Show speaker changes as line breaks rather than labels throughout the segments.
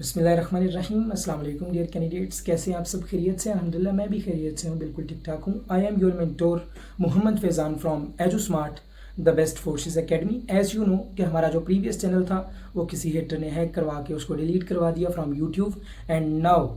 बिस्मिल्लाहिर्रहमानिर्रहीम। अस्सलाम वालेकुम डियर कैंडिडेट्स, कैसे हैं आप सब? खैरियत से? अल्हम्दुलिल्लाह मैं भी खैरियत से हूँ, बिल्कुल ठीक ठाक हूँ। I am your mentor Mohammad Faizan from Edu Smart the best forces academy. As you know कि हमारा जो प्रीवियस चैनल था वो किसी हेटर ने हैक करवा के उसको डिलीट करवा दिया फ्रॉम यूट्यूब, एंड नाउ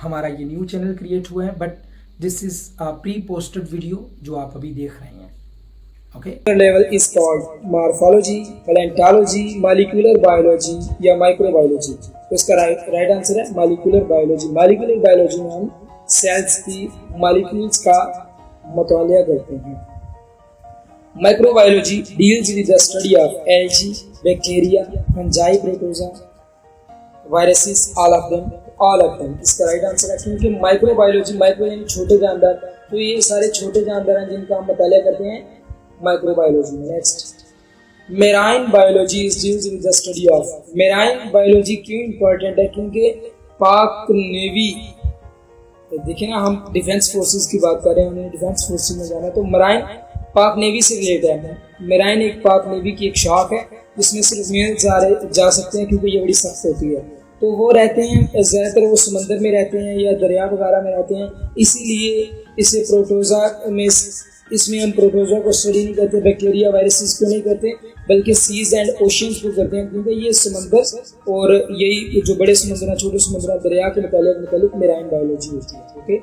हमारा ये न्यू चैनल क्रिएट हुआ है, but this is a pre posted video जो आप अभी देख रहे हैं। Okay,
level is called morphology, palaeontology, molecular biology या माइक्रोबायोलॉजी। तो इसका राइट आंसर है मॉलिक्यूलर बायोलॉजी। मॉलिक्यूलर बायोलॉजी में हम सेल्स की मॉलिक्यूल्स का मुतालिया करते हैं। Microbiology deals with the study of algae, bacteria, fungi, protozoa, viruses, all of them. इसका राइट आंसर है, क्योंकि माइक्रोबायोलॉजी, माइक्रो यानी छोटे जानदार, तो ये सारे छोटे जानदार हैं जिनका हम मुतालिया करते हैं माइक्रोबायोलॉजी में। Next, marine biology is deals with the study of. Marine biology क्यों इंपॉर्टेंट है? क्योंकि पाक नेवी, देखिए ना, हम डिफेंस फोर्सेस की बात कर रहे हैं, उन्हें डिफेंस फोर्सेस में जाना है, तो मेराइन पाक नेवी से रिलेटेड है। मेराइन एक पाक नेवी की एक शाख है जिसमें सिर्फ मेल जा सकते हैं, क्योंकि ये बड़ी सख्त होती है। तो वो रहते हैं ज़्यादातर, वो समंदर में रहते हैं या दरिया वगैरह में रहते हैं, इसीलिए इसे प्रोटोजोआ में, इसमें हम प्रोटोजोआ को स्टडी नहीं करते, बैक्टीरिया, वायरसेस को नहीं करते, बल्कि सीज एंड ओशियंस को करते हैं, क्योंकि ये समंदर और यही जो बड़े समुद्र हैं, छोटे समुद्र, दरिया के मुतालिक मेराइन बायोलॉजी होती है। Okay,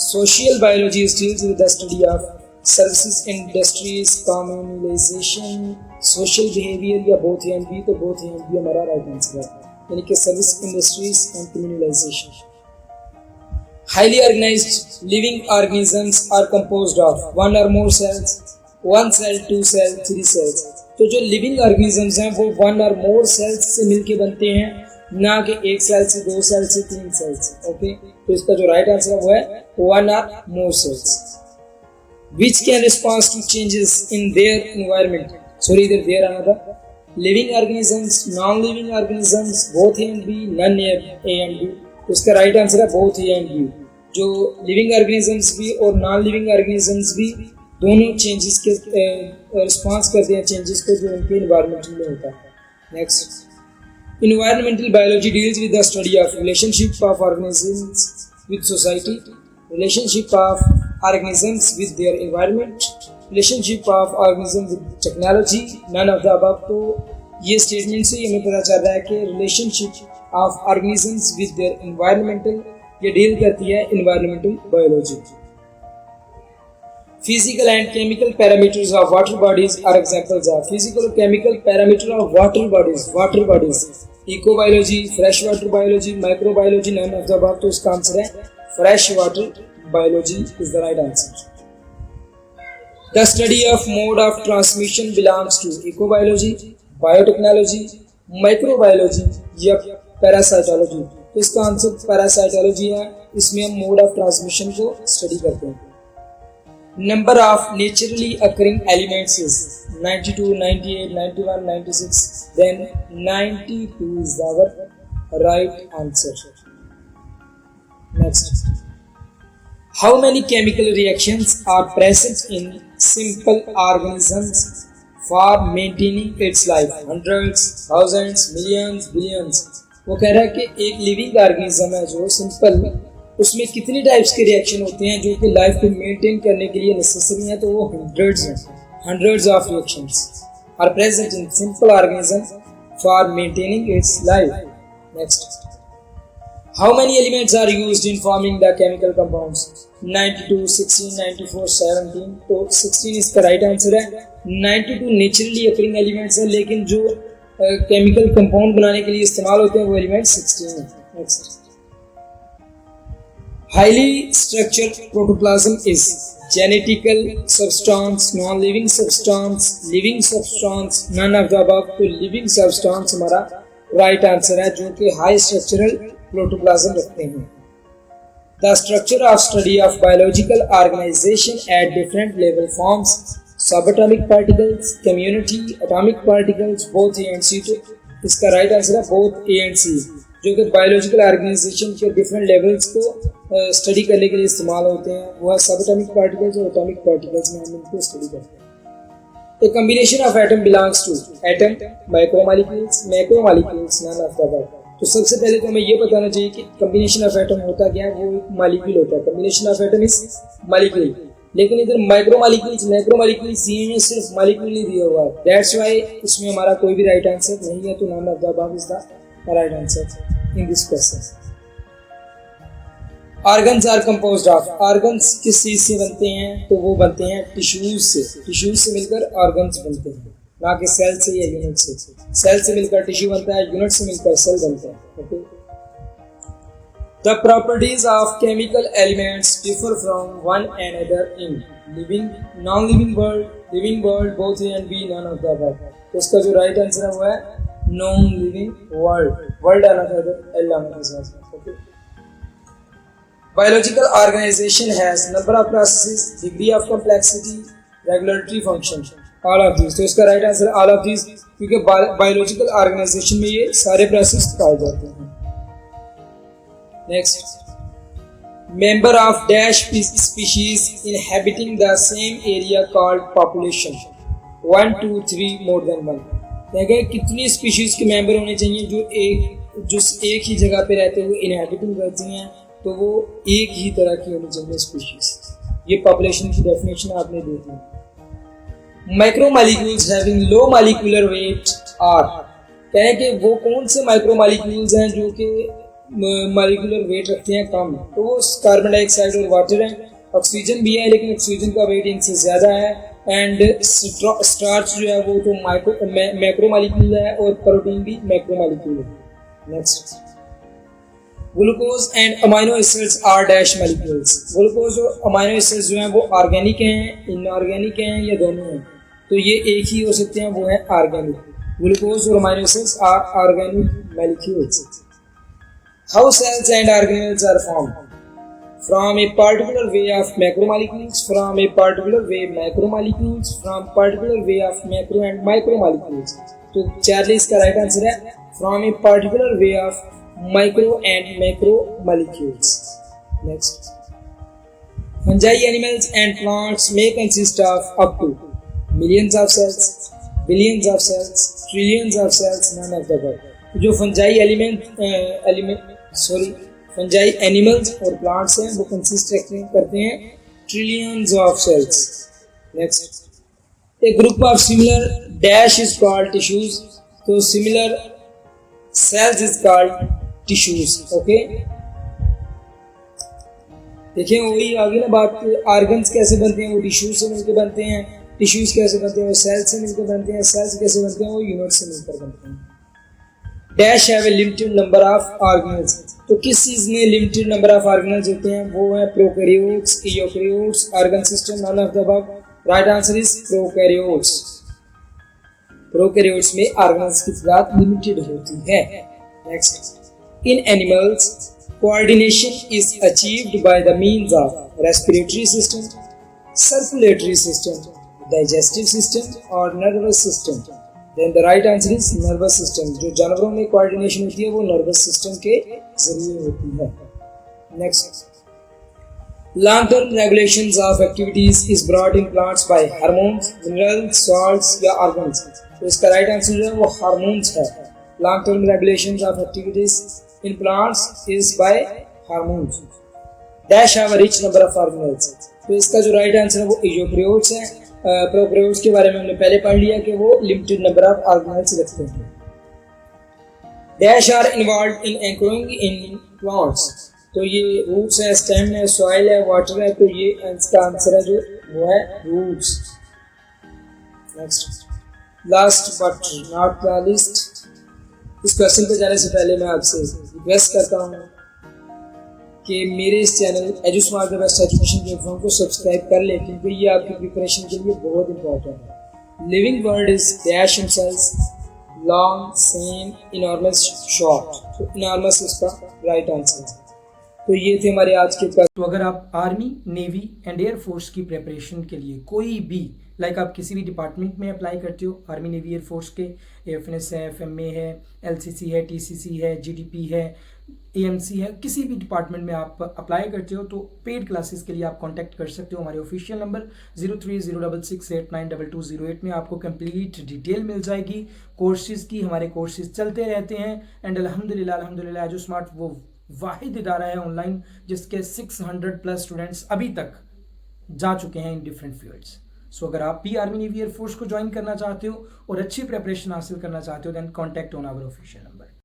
social biology deals with the study of services, industries, communalisation, social behaviour या बोथ एंड बी। तो बोथ एंड बी हमारा राइट आंसर है, यानी कि service, industries and communalisation. Highly organized living organisms are composed of one or more cells, one cell, two cells, three cells। तो जो living organisms हैं वो one और मोर सेल्स से मिलके बनते हैं, ना कि एक सेल से, दो सेल से, तीन सेल से। ओके, तो इसका जो राइट आंसर है वो है वन और मोर sales. Which can respond to changes in their environment? Sorry, there another. Living organisms, non-living organisms, both A and B, none A and B। तो इसका राइट आंसर है बोथ ए एंड बी। जो living organisms भी और non living organisms भी दोनों changes के response करते हैं, चेंजेस को जो उनके इन्वायरमेंट में होता है। Next, environmental biology deals with the study of relationship of organisms with society, relationship of organisms with their environment, relationship of organism with technology, none of the above. तो ये स्टेटमेंट से हमें पता चल रहा है कि relationship of organisms with their environmental, ये डील करती है environmental biology. Physical and chemical parameters of water bodies are examples of. Physical और chemical parameter of water bodies, ecobiology, fresh water biology, microbiology, none of the above. तो इसका answer है fresh water biology is the right answer. The study of mode of transmission belongs to ecobiology, biotechnology, microbiology या parasitology. तो इसका answer parasitology है, इसमें हम mode of transmission को स्टडी करते हैं। Number of naturally occurring elements is 92, 98, 91, 96, then 92 is our right answer. Next, how many chemical reactions are present in simple organisms for maintaining its life? Hundreds, thousands, millions, billions. वो कह रहा है कि एक living organism है जो simple, उसमें कितनी टाइप्स के रिएक्शन होते हैं जो कि लाइफ को मेंटेन करने के लिए नेसेसरी हैं? तो वो हंड्रेड्स हैं। Hundreds of reactions are present in simple organism for maintaining its life. Next, how many elements are used in forming the chemical compounds? 92, 16, 94, 17। तो 16 इसका राइट आंसर है। 92 नेचुरली अकरिंग एलिमेंट्स हैं, लेकिन जो केमिकल कंपाउंड बनाने के लिए इस्तेमाल होते हैं वो एलिमेंट 16 है। Next, highly structured protoplasm is genetical substance, non living substance, living substance, none of the above. तो लिविंग सब्सटेंस हमारा राइट आंसर है, जो कि हाई स्ट्रक्चरल प्रोटोप्लाज्म रखते हैं। The structure of study of biological organisation at different level forms subatomic particles, community, atomic particles, both A and C. तो इसका right answer है बोथ ए एंड सी, जो कि बायोलॉजिकल ऑर्गेनाइजेशन के different levels को study करने के लिए इस्तेमाल होते हैं। वो है सबएटॉमिक पार्टिकल्स और एटॉमिक पार्टिकल्स में हम इनको स्टडी करते हैं। A combination of atom belongs to atom, micromolecules, macromolecules, none of the above. तो सबसे पहले तो हमें ये बताना चाहिए कि कम्बिनेशन ऑफ एटम होता क्या है, वो एक मॉलिक्यूल होता है। Combination of atom is molecule. लेकिन इधर मैक्रो मॉलिक्यूल्स दिए हैं, सिर्फ मॉलिक्यूल नहीं दिया हुआ है। दैट्स व्हाई इसमें हमारा कोई भी राइट आंसर नहीं है, तो none of the above is the right answer in this question. Organs are composed of, organs किस चीज से बनते हैं, तो वो बनते हैं टिश्यूज से। टिश्यूज से मिलकर ऑर्गन्स बनते हैं, ना कि सेल से या यूनिट से। सेल से मिलकर टिश्यू बनता है, यूनिट से मिलकर सेल बनता है। Okay. The properties of chemical elements differ from one another in living, non living world, living world, both A and B, none of the above. तो इसका जो राइट आंसर है वो है नॉन लिविंग वर्ल्ड। वर्ल्ड आना चाहिए L आना चाहिए। Okay. Biological organization has number of processes, degree of complexity, regulatory function, all of these। तो इसका right answer all of these, क्योंकि बायोलॉजिकल ऑर्गेनाइजेशन में ये सारे प्रोसेस पाए जाते हैं। Next, member of dash species inhabiting the same area called population, 1 2 3 more than 1। देखें कितनी स्पीशीज के मेंबर होने चाहिए जो एक ही जगह पे रहते हुए इनहेबिटिंग करती हैं, तो वो एक ही तरह की होनी चाहिए स्पीशीज। ये पॉपुलेशन की डेफिनेशन आपने दे दी। Micro molecules having low molecular weight are, कहें कि वो कौन से माइक्रो मॉलिक्यूल्स हैं जो कि मॉलिक्यूलर वेट रखते हैं कम, तो वो कार्बन डाइऑक्साइड और वाटर है। ऑक्सीजन भी है, लेकिन ऑक्सीजन का वेट इनसे ज्यादा है। एंड स्टार्च जो है वो तो मैक्रो मॉलिक्यूल है, और प्रोटीन भी मैक्रो मॉलिक्यूल है। Next, glucose and amino acids are dash molecules. Glucose और अमाइनो एसिड्स जो हैं वो ऑर्गेनिक हैं, इनऑर्गेनिक हैं, या दोनों हैं, तो ये एक ही हो सकते हैं, वो है ऑर्गेनिक। ग्लूकोज और amino acids are organic molecules. How cells and organelles are formed, from a particular way of macromolecules, from a particular way macromolecules, from particular way of macro and micromolecules. तो Charlie इसका right answer है from a particular way of micro and macro molecules. Next, fungi, animals and plants may consist of up to millions of cells, billions of cells, trillions of cells, none of the above। जो fungi fungi animals और plants हैं वो consist करते हैं trillions of cells। Next, a group of similar dash is called tissues, तो similar cells is called tissues. Okay, देखिए वही आगे ना बात, ऑर्गन्स कैसे बनते हैं, वो टिश्यूज से मिलकर बनते हैं। टिश्यूज कैसे बनते हैं, वो सेल से मिलकर बनते हैं। सेल्स कैसे बनते हैं, वो यूनिट से मिलकर बनते हैं। Dash have a limited number of organelles, तो किस चीज में लिमिटेड नंबर ऑफ ऑर्गेनल्स होते हैं, वो है prokaryotes, eukaryotes, organ system, non of the above. Right answer is prokaryotes. Prokaryotes में ऑर्गेनल्स की तादाद लिमिटेड होती है। Next, in animals, coordination is achieved by the means of respiratory system, circulatory system, digestive system or nervous system। Then the right answer is nervous system। जो जानवरों में coordination होती है वो nervous system के जरिए होती है। Next, long-term regulations of activities is brought in plants by hormones, minerals, salts या organs। तो इसका right answer जो है वो hormones है। Long-term regulations of activities in plants is by hormones। Dash have a rich number of organelles, तो इसका जो राइट आंसर है वो यूकैरियोट्स है। प्रोकैरियोट्स के बारे में हमने पहले पढ़ लिया कि वो लिमिटेड नंबर ऑफ ऑर्गेनेल्स रखते हैं। Dash are involved in anchoring in plants, तो ये रूट्स है, स्टेम है, सॉइल है, वाटर है, तो ये इसका आंसर है जो वो है roots. Next, last but not the least, इस क्वेश्चन पे जाने से पहले मैं आपसे रिक्वेस्ट करता हूँ कि मेरे इस channel Edusmart the best education platform को सब्सक्राइब कर लें, क्योंकि ये आपकी प्रिपरेशन के लिए बहुत इंपॉर्टेंट है। Living world is dash in cells, long, same, enormous, short. तो इनॉर्मस इसका राइट आंसर है। तो ये थे हमारे आज के क्लास।
तो अगर आप army, navy and air force की प्रिपरेशन के लिए कोई भी आप किसी भी डिपार्टमेंट में अप्लाई करते हो, आर्मी, नेवी, एयर फोर्स के, एएफएनएस है, एफएमए है, एलसीसी है, टीसीसी है, जीडीपी है, एएमसी है, किसी भी डिपार्टमेंट में आप अप्लाई करते हो तो पेड क्लासेस के लिए आप कांटेक्ट कर सकते हो हमारे ऑफिशियल नंबर 0306689208 में। आपको कंप्लीट डिटेल मिल जाएगी कोर्सेज की। हमारे कोर्सेज चलते रहते हैं एंड अल्हम्दुलिल्लाह एजू स्मार्ट वो वाहिद इदारा है ऑनलाइन जिसके 600 प्लस स्टूडेंट्स अभी तक जा चुके हैं इन डिफरेंट फील्ड्स। सो अगर आप भी आर्मी, नेवी, एयर फोर्स को ज्वाइन करना चाहते हो और अच्छी प्रिपरेशन हासिल करना चाहते हो then contact on our official number.